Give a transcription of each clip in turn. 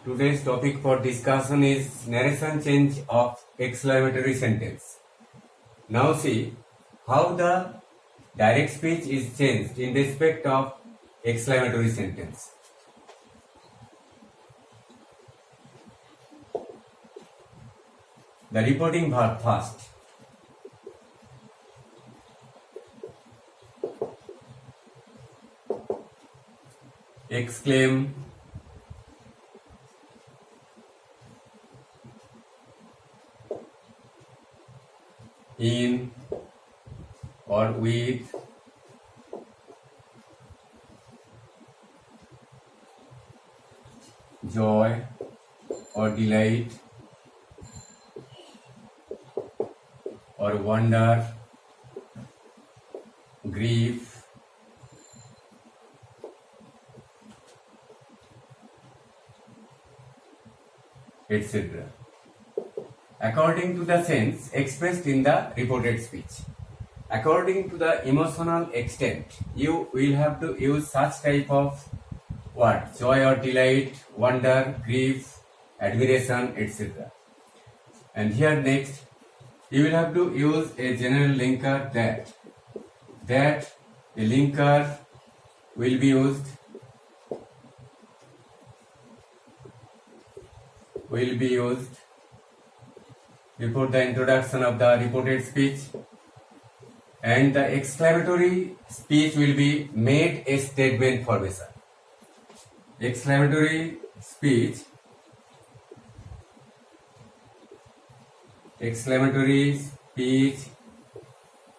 Today's topic for discussion is narration change of exclamatory sentence. Now see how the direct speech is changed in respect of exclamatory sentence. The reporting verb first. Exclaim, in or with, joy or delight or wonder, grief, etc. According to the sense expressed in the reported speech. According to the emotional extent, you will have to use such type of word: joy or delight, wonder, grief, admiration, etc. And here next, you will have to use a general linker that a linker will be used before the introduction of the reported speech, and the exclamatory speech will be made a statement formation. Exclamatory speech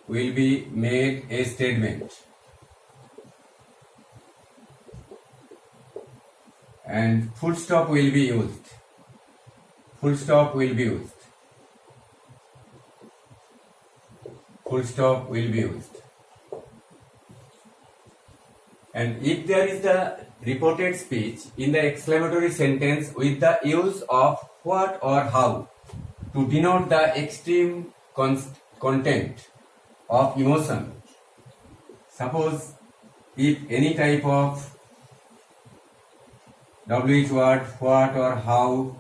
will be made a statement, and full stop will be used. Full stop will be used. And if there is the reported speech in the exclamatory sentence with the use of what or how to denote the extreme content of emotion, suppose if any type of WH word, what or how,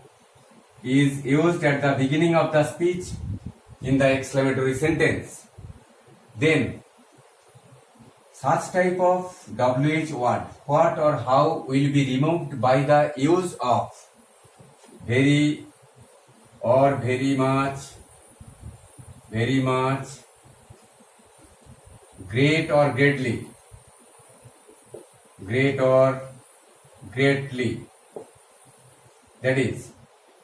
is used at the beginning of the speech in the exclamatory sentence, then such type of WH word, what or how, will be removed by the use of very or very much, great or greatly, great or greatly. That is,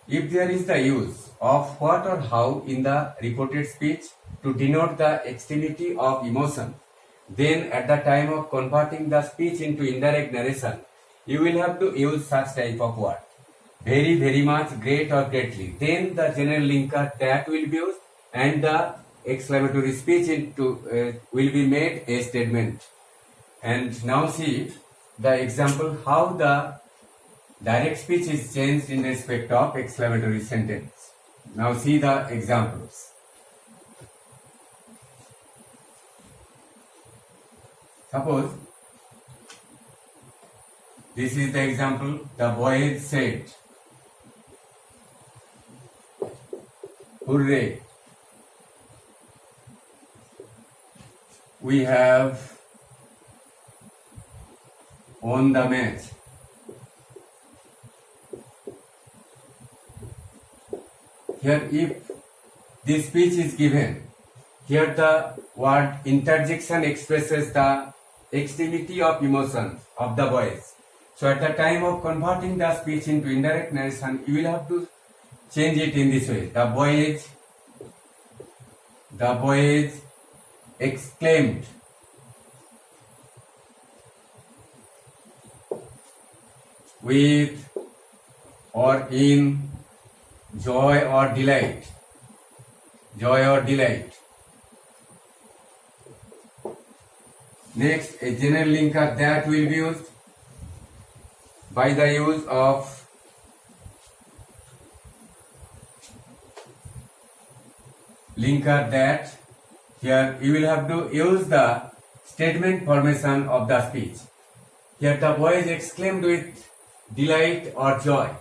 if there is the use of what or how in the reported speech to denote the extremity of emotion, then at the time of converting the speech into indirect narration, you will have to use such type of word: very, very much, great or greatly. Then the general linker that will be used, and the exclamatory speech will be made a statement. And now see the example how the direct speech is changed in respect of exclamatory sentence. Now see the examples. Suppose this is the example: the boys said, "Hooray! We have won the match." Here, if this speech is given, here the word interjection expresses the extremity of emotion of the boys. So at the time of converting the speech into indirect narration, you will have to change it in this way: the boys exclaimed, with or in joy or delight. Next, a general linker that will be used by the use of linker that. Here you will have to use the statement formation of the speech. Here the boys exclaimed with delight or joy.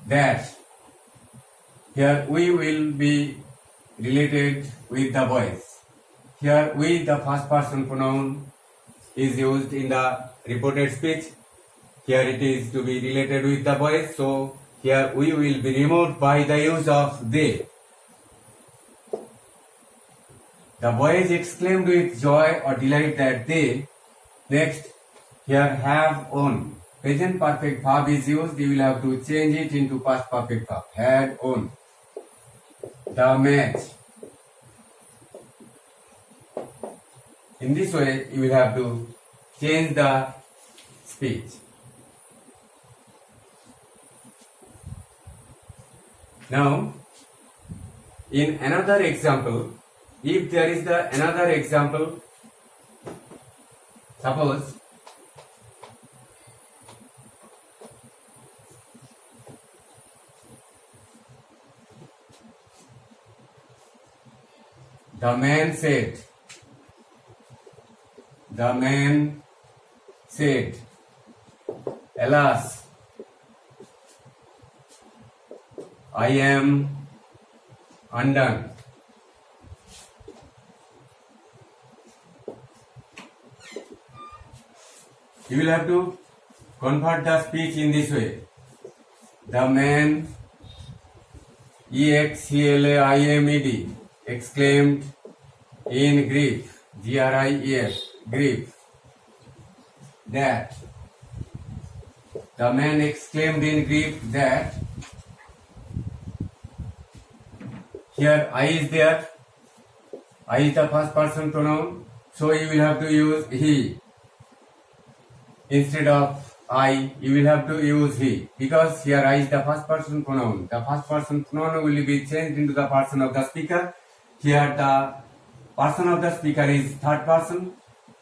that here we will be related with the boys. Here we, the first person pronoun, is used in the reported speech. Here it is to be related with the boys, so here we will be removed by the use of they. The boys exclaimed with joy or delight that they. Next, here have on. Present perfect verb is used. You will have to change it into past perfect verb. Had on. The match. In this way, you will have to change the speech. Now, in another example, if there is another example, suppose the man said, alas, I am undone. You will have to convert the speech in this way. The man, EXCLAIMED, exclaimed in grief, GRIEF, grief, that. The man exclaimed in grief that. Here I is there. I is the first person pronoun, so you will have to use he. Instead of I, you will have to use he, because here I is the first person pronoun. The first person pronoun will be changed into the person of the speaker. Here the person of the speaker is third person,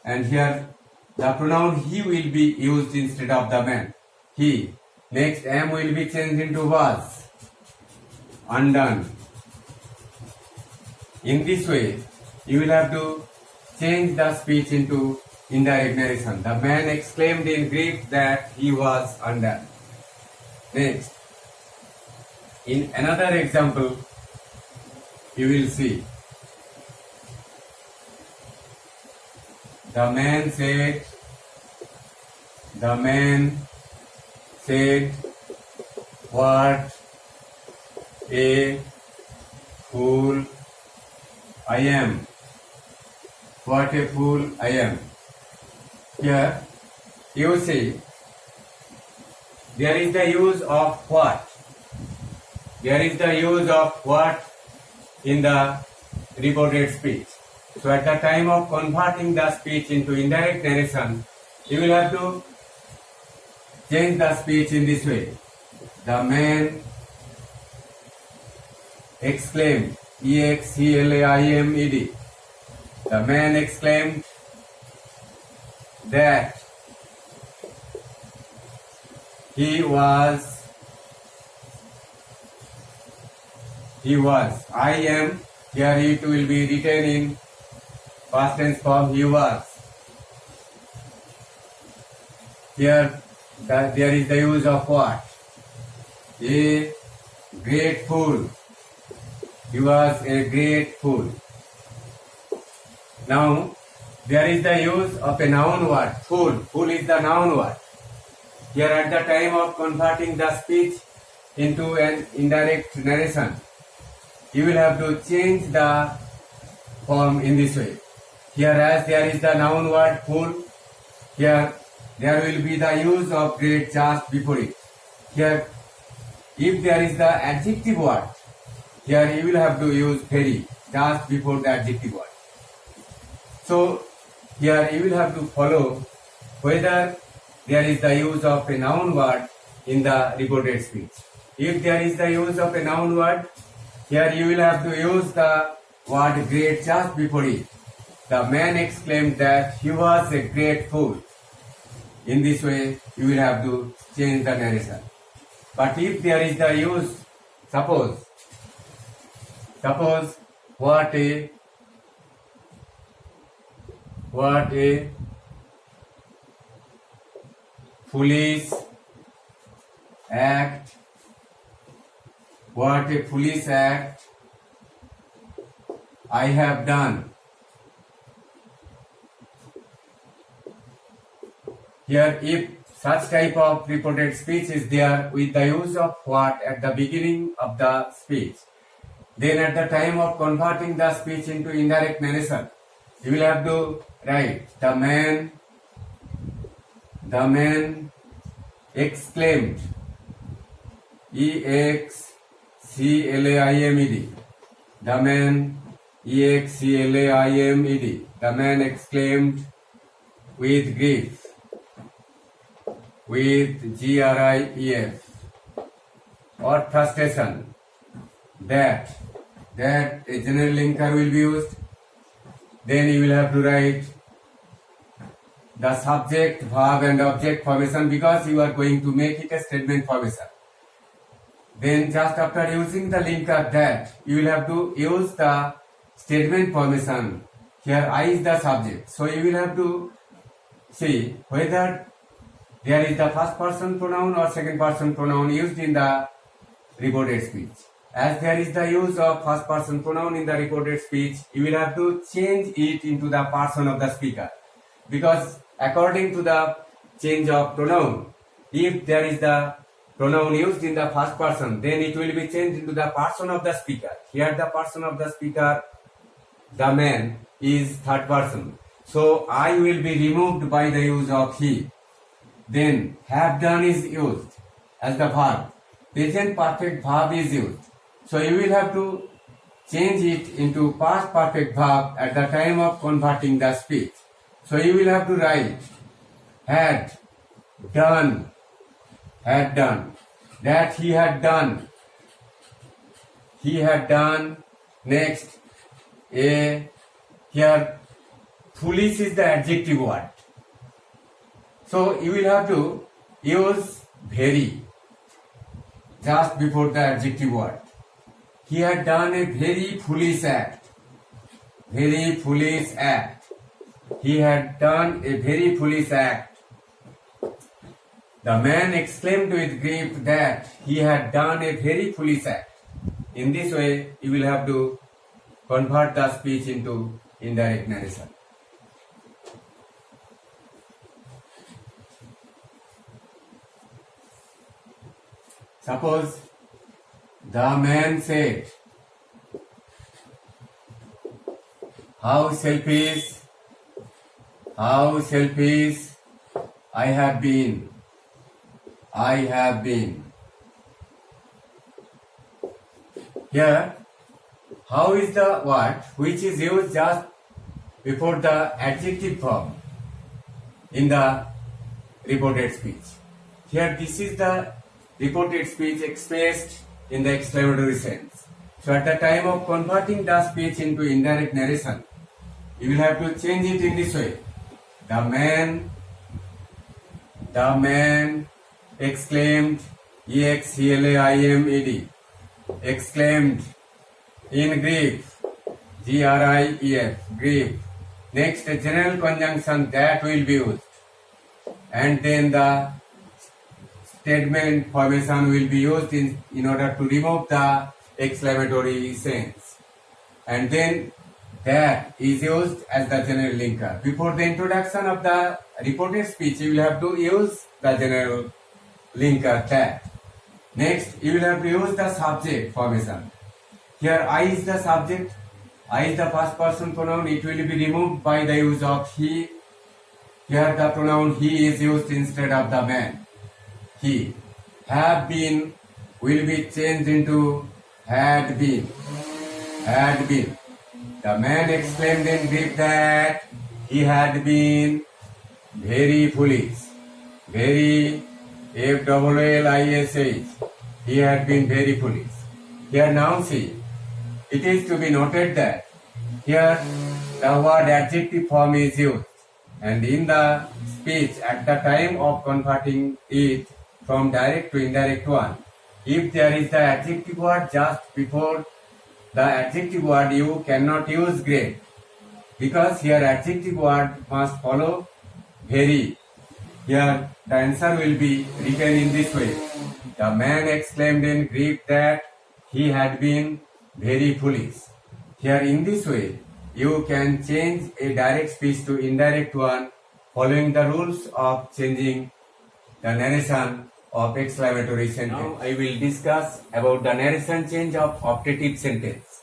and here the pronoun he will be used instead of the man. He. Next, am will be changed into was. Undone. In this way, you will have to change the speech into indirect narration. The man exclaimed in grief that he was undone. Next, in another example, you will see. The man said, what a fool I am. What a fool I am. Here, you see, there is the use of what. There is the use of what in the reported speech. So at the time of converting the speech into indirect narration, you will have to change the speech in this way. The man exclaimed, EXCLAIMED. The man exclaimed that he was. I am. Here it will be written in past tense form. He was. Here there is the use of what? A great fool. He was a great fool. Now, there is the use of a noun word, fool. Fool is the noun word. Here at the time of converting the speech into an indirect narration, you will have to change the form in this way. Here as there is the noun word fool, here there will be the use of great just before it. Here, if there is the adjective word, here you will have to use very just before the adjective word. So, here you will have to follow whether there is the use of a noun word in the reported speech. If there is the use of a noun word, here you will have to use the word great just before it. The man exclaimed that he was a great fool. In this way, you will have to change the narration. But if there is the use, suppose what a foolish act What a foolish act I have done. Here, if such type of reported speech is there with the use of what at the beginning of the speech, then at the time of converting the speech into indirect narration, you will have to write the man exclaimed, EXCLAIMED, the man EXCLAIMED, the man exclaimed with grief, with GRIEF, or frustration, that a general linker will be used. Then you will have to write the subject, verb and object formation, because you are going to make it a statement formation. Then just after using the linker that, you will have to use the statement formation. Here I is the subject. So you will have to see whether there is the first person pronoun or second person pronoun used in the reported speech. As there is the use of first person pronoun in the reported speech, you will have to change it into the person of the speaker. Because according to the change of pronoun, if there is the pronoun used in the first person, then it will be changed into the person of the speaker. Here the person of the speaker, the man, is third person. So I will be removed by the use of he. Then have done is used as the verb. Present perfect verb is used. So you will have to change it into past perfect verb at the time of converting the speech. So you will have to write had done, that he had done. Next, here foolish is the adjective word. So you will have to use very just before the adjective word. He had done a very foolish act. He had done a very foolish act. The man exclaimed with grief that he had done a very foolish act. In this way, you will have to convert the speech into indirect narration. Suppose the man said, how selfish I have been. Here, how is the word which is used just before the adjective form in the reported speech. Here, this is the reported speech expressed in the exclamatory sense. So at the time of converting the speech into indirect narration, you will have to change it in this way. The man exclaimed, EXCLAIMED, exclaimed in grief, GRIEF, grief. Next, a general conjunction that will be used. And then the statement formation will be used in order to remove the exclamatory sense. And then that is used as the general linker. Before the introduction of the reported speech, you will have to use the general linker that. Next, you will have to use the subject formation. Here, I is the subject, I is the first person pronoun, it will be removed by the use of he. Here, the pronoun he is used instead of the man. He. Have been will be changed into had been. The man exclaimed in grief that he had been very foolish. Very, FLLISH. He had been very foolish. Here now see, it is to be noted that here the word adjective form is used, and in the speech at the time of converting it from direct to indirect one, if there is the adjective word just before the adjective word, you cannot use great, because here adjective word must follow very. Here the answer will be written in this way. The man exclaimed in grief that he had been very foolish. Here in this way, you can change a direct speech to indirect one following the rules of changing the narration of exclamatory sentence. Now I will discuss about the narration change of optative sentence.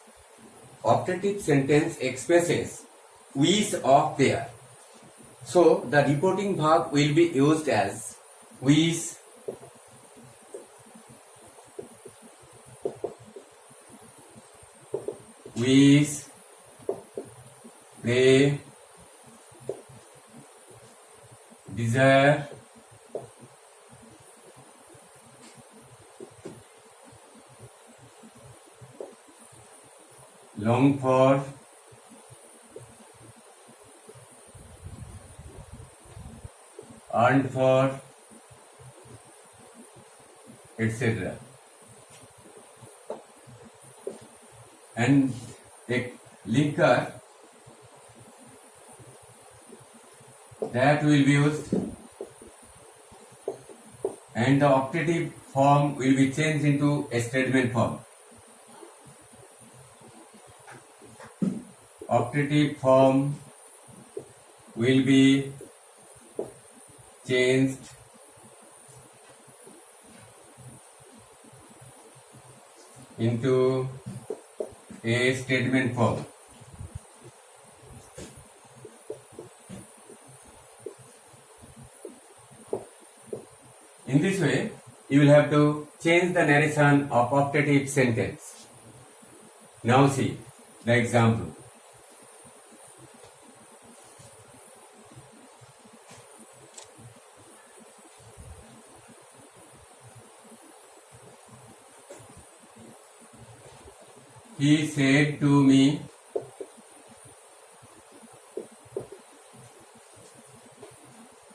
Optative sentence expresses wish of there. So the reporting verb will be used as wish, wish, pray, desire, long for, earned for, etc. And a linker that will be used, and the optative form will be changed into a statement form. Optative form will be changed into a statement form. In this way, you will have to change the narration of optative sentence. Now see the example. He said to me,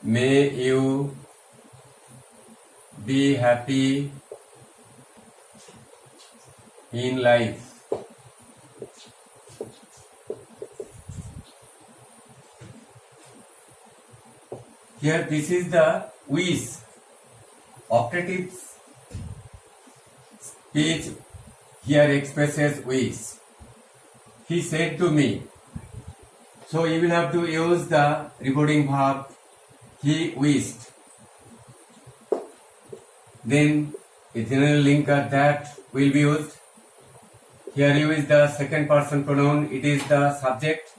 may you be happy in life. Here this is the wish. Optative speech here expresses wish. He said to me. So you will have to use the reporting verb he wished. Then a general linker that will be used. Here you use the second person pronoun. It is the subject.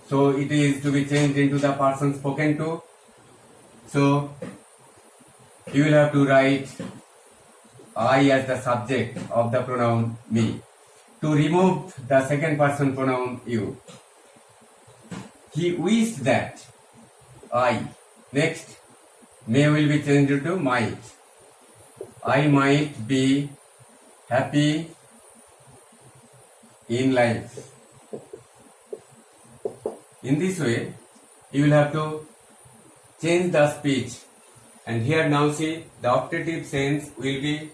So it is to be changed into the person spoken to. So you will have to write I as the subject of the pronoun me. To remove the second person pronoun you. He wished that I. Next, may will be changed to might. I might be happy in life. In this way, you will have to change the speech. And here now see the optative sense will be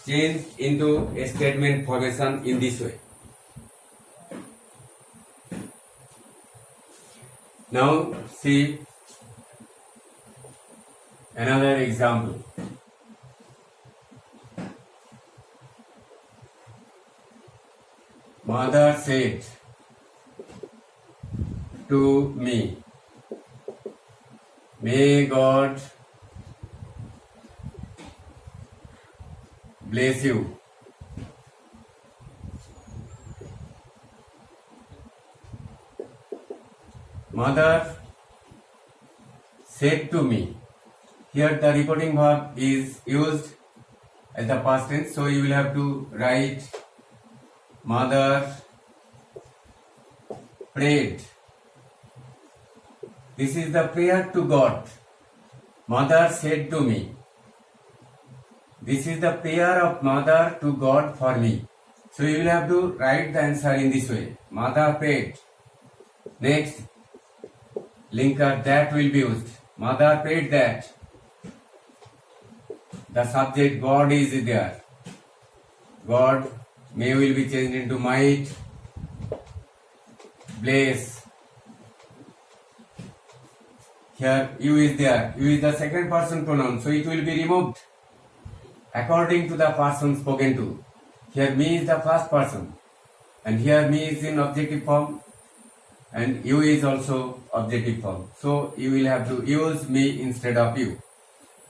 changed into a statement formation in this way. Now see another example. Mother said to me, may God bless you. Mother said to me. Here the reporting verb is used as the past tense, so you will have to write mother prayed. This is the prayer to God. Mother said to me. This is the prayer of mother to God for me. So you will have to write the answer in this way. Mother prayed. Next, linker that will be used. Mother prayed that. The subject God is there. God may will be changed into might. Bless. Here you is there. You is the second person pronoun, so it will be removed. according to the person spoken to. Here me is the first person, and here me is in objective form, and you is also objective form. So you will have to use me instead of you.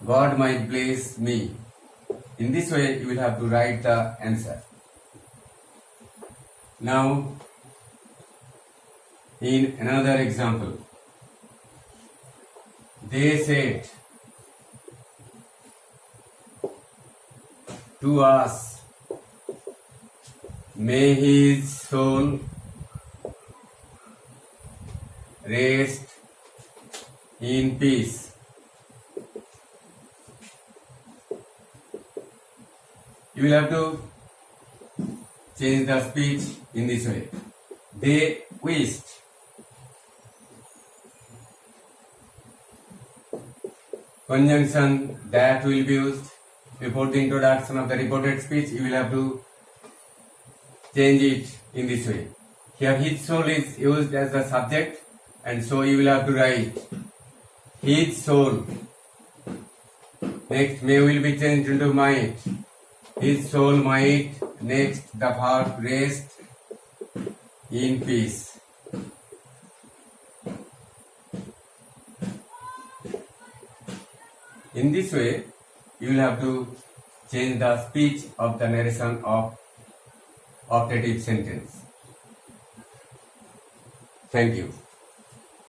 God might bless me. In this way, you will have to write the answer. Now, in another example, they said to us, may his soul rest in peace. You will have to change the speech in this way. They wished. Conjunction that will be used before the introduction of the reported speech. You will have to change it in this way. Here his soul is used as the subject, and so you will have to write his soul. Next, may will be changed into might. His soul might. Next, the verb rest in peace. In this way, you will have to change the speech of the narration of optative sentence. Thank you.